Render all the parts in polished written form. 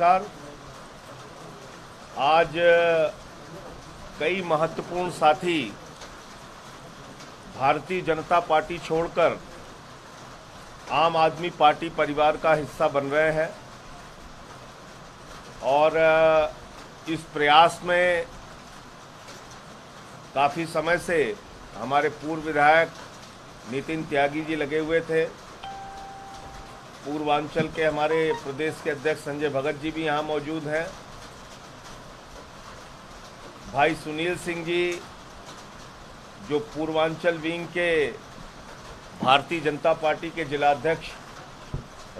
नमस्कार। आज कई महत्वपूर्ण साथी भारतीय जनता पार्टी छोड़कर आम आदमी पार्टी परिवार का हिस्सा बन रहे हैं और इस प्रयास में काफ़ी समय से हमारे पूर्व विधायक नितिन त्यागी जी लगे हुए थे। पूर्वांचल के हमारे प्रदेश के अध्यक्ष संजय भगत जी भी यहाँ मौजूद हैं। भाई सुनील सिंह जी जो पूर्वांचल विंग के भारतीय जनता पार्टी के जिलाध्यक्ष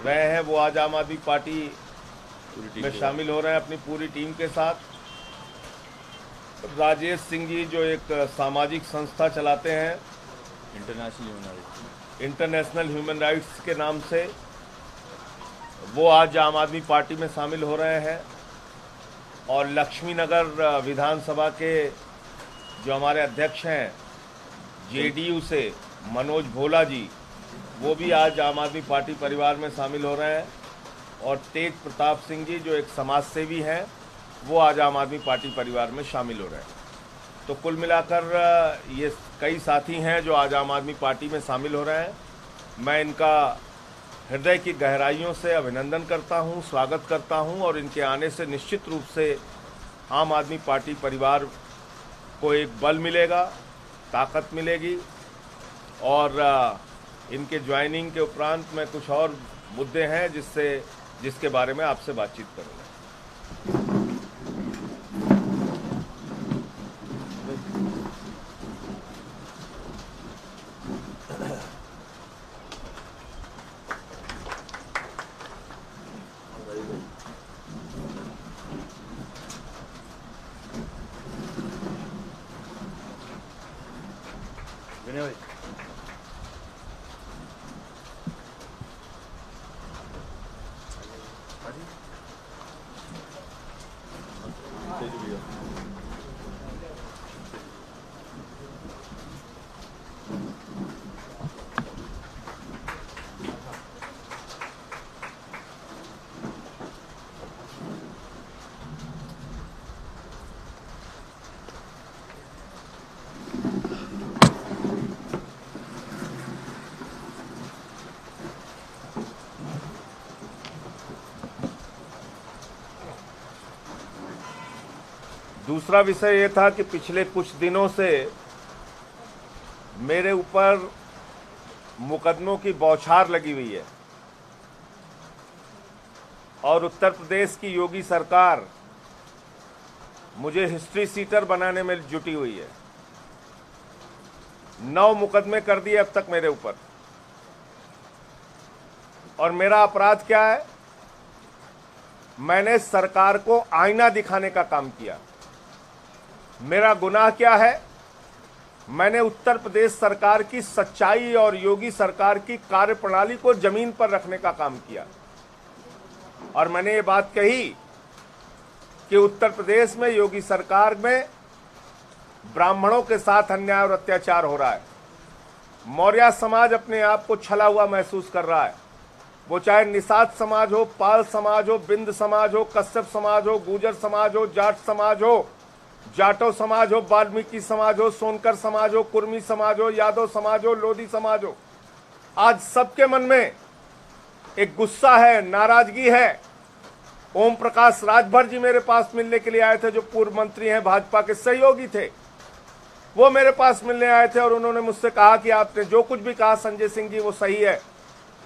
रहे हैं, वो आज आम आदमी पार्टी में शामिल हो रहे हैं अपनी पूरी टीम के साथ। राजेश सिंह जी जो एक सामाजिक संस्था चलाते हैं इंटरनेशनल ह्यूमन राइट्स के नाम से, वो आज आम आदमी पार्टी में शामिल हो रहे हैं। और लक्ष्मीनगर विधानसभा के जो हमारे अध्यक्ष हैं जेडीयू से मनोज भोला जी, वो भी आज आम आदमी पार्टी परिवार में शामिल हो रहे हैं। और तेज प्रताप सिंह जी जो एक समाज सेवी हैं, वो आज आम आदमी पार्टी परिवार में शामिल हो रहे हैं। तो कुल मिलाकर ये कई साथी हैं जो आज आम आदमी पार्टी में शामिल हो रहे हैं। मैं इनका हृदय की गहराइयों से अभिनंदन करता हूं, स्वागत करता हूं और इनके आने से निश्चित रूप से आम आदमी पार्टी परिवार को एक बल मिलेगा, ताकत मिलेगी। और इनके ज्वाइनिंग के उपरांत में कुछ और मुद्दे हैं जिसके बारे में आपसे बातचीत करूँगा। दूसरा विषय ये था कि पिछले कुछ दिनों से मेरे ऊपर मुकदमों की बौछार लगी हुई है और उत्तर प्रदेश की योगी सरकार मुझे हिस्ट्री सीटर बनाने में जुटी हुई है। 9 मुकदमे कर दिए अब तक मेरे ऊपर। और मेरा अपराध क्या है? मैंने सरकार को आईना दिखाने का काम किया। मेरा गुनाह क्या है? मैंने उत्तर प्रदेश सरकार की सच्चाई और योगी सरकार की कार्यप्रणाली को जमीन पर रखने का काम किया। और मैंने ये बात कही कि उत्तर प्रदेश में योगी सरकार में ब्राह्मणों के साथ अन्याय और अत्याचार हो रहा है। मौर्य समाज अपने आप को छला हुआ महसूस कर रहा है। वो चाहे निषाद समाज हो, पाल समाज हो, बिंद समाज हो, कश्यप समाज हो, गुर्जर समाज हो, जाट समाज हो, जाटो समाज हो, वाल्मीकि समाज हो, सोनकर समाज हो, कुर्मी समाज हो, यादव समाज हो, लोधी समाज हो, आज सबके मन में एक गुस्सा है, नाराजगी है। ओम प्रकाश राजभर जी मेरे पास मिलने के लिए आए थे, जो पूर्व मंत्री हैं, भाजपा के सहयोगी थे। वो मेरे पास मिलने आए थे और उन्होंने मुझसे कहा कि आपने जो कुछ भी कहा संजय सिंह जी वो सही है।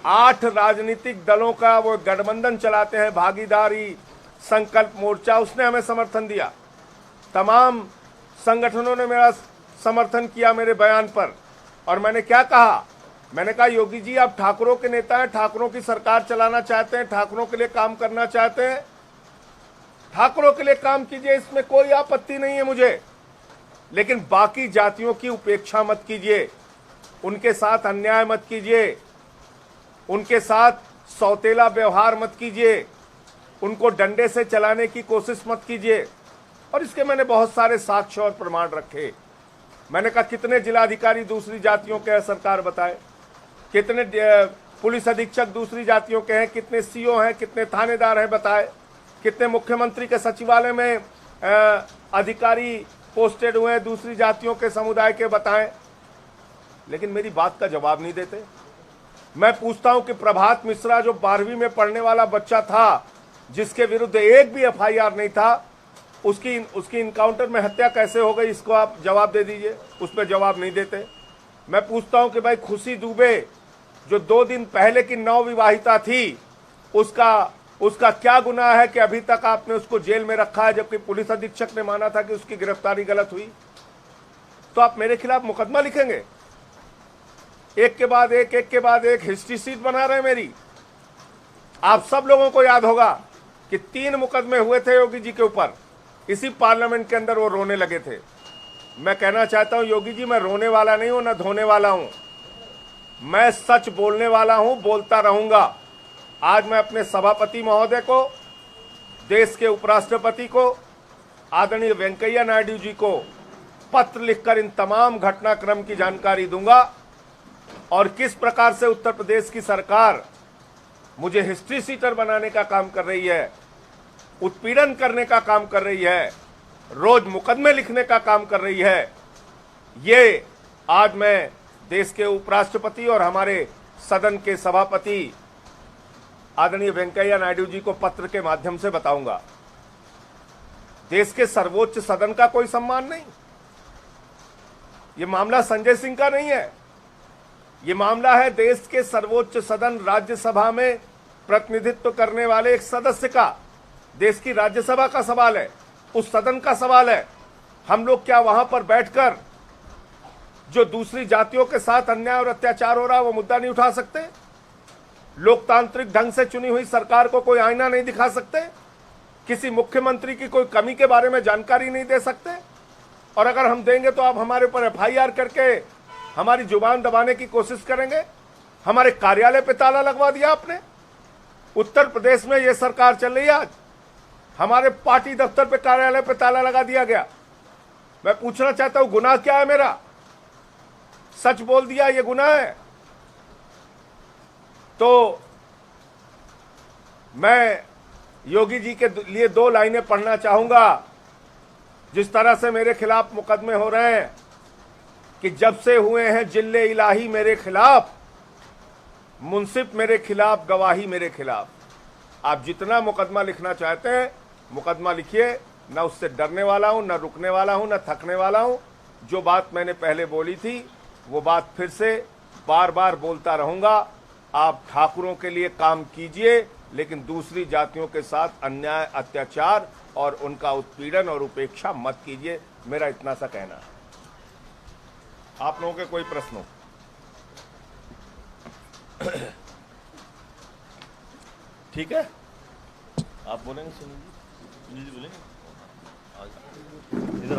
8 राजनीतिक दलों का वो गठबंधन चलाते हैं, भागीदारी संकल्प मोर्चा, उसने हमें समर्थन दिया। तमाम संगठनों ने मेरा समर्थन किया मेरे बयान पर। और मैंने क्या कहा? मैंने कहा योगी जी आप ठाकुरों के नेता हैं, ठाकुरों की सरकार चलाना चाहते हैं, ठाकुरों के लिए काम करना चाहते हैं, ठाकुरों के लिए काम कीजिए, इसमें कोई आपत्ति नहीं है मुझे। लेकिन बाकी जातियों की उपेक्षा मत कीजिए, उनके साथ अन्याय मत कीजिए, उनके साथ सौतेला व्यवहार मत कीजिए, उनको डंडे से चलाने की कोशिश मत कीजिए। और इसके मैंने बहुत सारे साक्ष्य और प्रमाण रखे। मैंने कहा कितने जिलाधिकारी दूसरी जातियों के हैं सरकार बताए, कितने पुलिस अधीक्षक दूसरी जातियों के हैं, कितने सीओ हैं, कितने थानेदार हैं बताए। कितने मुख्यमंत्री के सचिवालय में अधिकारी पोस्टेड हुए हैं दूसरी जातियों के समुदाय के, बताएं। लेकिन मेरी बात का जवाब नहीं देते। मैं पूछता हूं कि प्रभात मिश्रा जो 12वीं में पढ़ने वाला बच्चा था, जिसके विरुद्ध एक भी एफआईआर नहीं था, उसकी इनकाउंटर में हत्या कैसे हो गई, इसको आप जवाब दे दीजिए। उस पर जवाब नहीं देते। मैं पूछता हूं कि भाई खुशी दुबे जो 2 दिन पहले की नवविवाहिता थी, उसका क्या गुनाह है कि अभी तक आपने उसको जेल में रखा है, जबकि पुलिस अधीक्षक ने माना था कि उसकी गिरफ्तारी गलत हुई। तो आप मेरे खिलाफ मुकदमा लिखेंगे, एक के बाद एक हिस्ट्री शीट बना रहे हैं मेरी। आप सब लोगों को याद होगा कि 3 मुकदमे हुए थे योगी जी के ऊपर, इसी पार्लियामेंट के अंदर वो रोने लगे थे। मैं कहना चाहता हूं योगी जी, मैं रोने वाला नहीं हूं, ना धोने वाला हूं, मैं सच बोलने वाला हूं, बोलता रहूंगा। आज मैं अपने सभापति महोदय को, देश के उपराष्ट्रपति को, आदरणीय वेंकैया नायडू जी को पत्र लिखकर इन तमाम घटनाक्रम की जानकारी दूंगा और किस प्रकार से उत्तर प्रदेश की सरकार मुझे हिस्ट्री शीटर बनाने का काम कर रही है, उत्पीड़न करने का काम कर रही है, रोज मुकदमे लिखने का काम कर रही है। ये आज मैं देश के उपराष्ट्रपति और हमारे सदन के सभापति आदरणीय वेंकैया नायडू जी को पत्र के माध्यम से बताऊंगा। देश के सर्वोच्च सदन का कोई सम्मान नहीं। ये मामला संजय सिंह का नहीं है, ये मामला है देश के सर्वोच्च सदन राज्यसभा में प्रतिनिधित्व करने वाले एक सदस्य का। देश की राज्यसभा का सवाल है, उस सदन का सवाल है। हम लोग क्या वहां पर बैठकर जो दूसरी जातियों के साथ अन्याय और अत्याचार हो रहा है वो मुद्दा नहीं उठा सकते? लोकतांत्रिक ढंग से चुनी हुई सरकार को कोई आईना नहीं दिखा सकते? किसी मुख्यमंत्री की कोई कमी के बारे में जानकारी नहीं दे सकते? और अगर हम देंगे तो आप हमारे ऊपर एफआईआर करके हमारी जुबान दबाने की कोशिश करेंगे। हमारे कार्यालय पे ताला लगवा दिया आपने। उत्तर प्रदेश में यह सरकार चल रही है आज, हमारे पार्टी दफ्तर पे कार्यालय पे ताला लगा दिया गया। मैं पूछना चाहता हूं गुनाह क्या है मेरा? सच बोल दिया ये गुनाह है। तो मैं योगी जी के लिए 2 लाइनें पढ़ना चाहूंगा। जिस तरह से मेरे खिलाफ मुकदमे हो रहे हैं कि जब से हुए हैं जिल्ले इलाही मेरे खिलाफ, मुंसिफ मेरे खिलाफ, गवाही मेरे खिलाफ। आप जितना मुकदमा लिखना चाहते हैं मुकदमा लिखिए, ना उससे डरने वाला हूं, ना रुकने वाला हूं, ना थकने वाला हूं। जो बात मैंने पहले बोली थी वो बात फिर से बार बार बोलता रहूंगा। आप ठाकुरों के लिए काम कीजिए, लेकिन दूसरी जातियों के साथ अन्याय, अत्याचार और उनका उत्पीड़न और उपेक्षा मत कीजिए। मेरा इतना सा कहना है। आप लोगों के कोई प्रश्न हो? ठीक है, आप बोलेंगे? सुनील जी बोलेंगे। इधर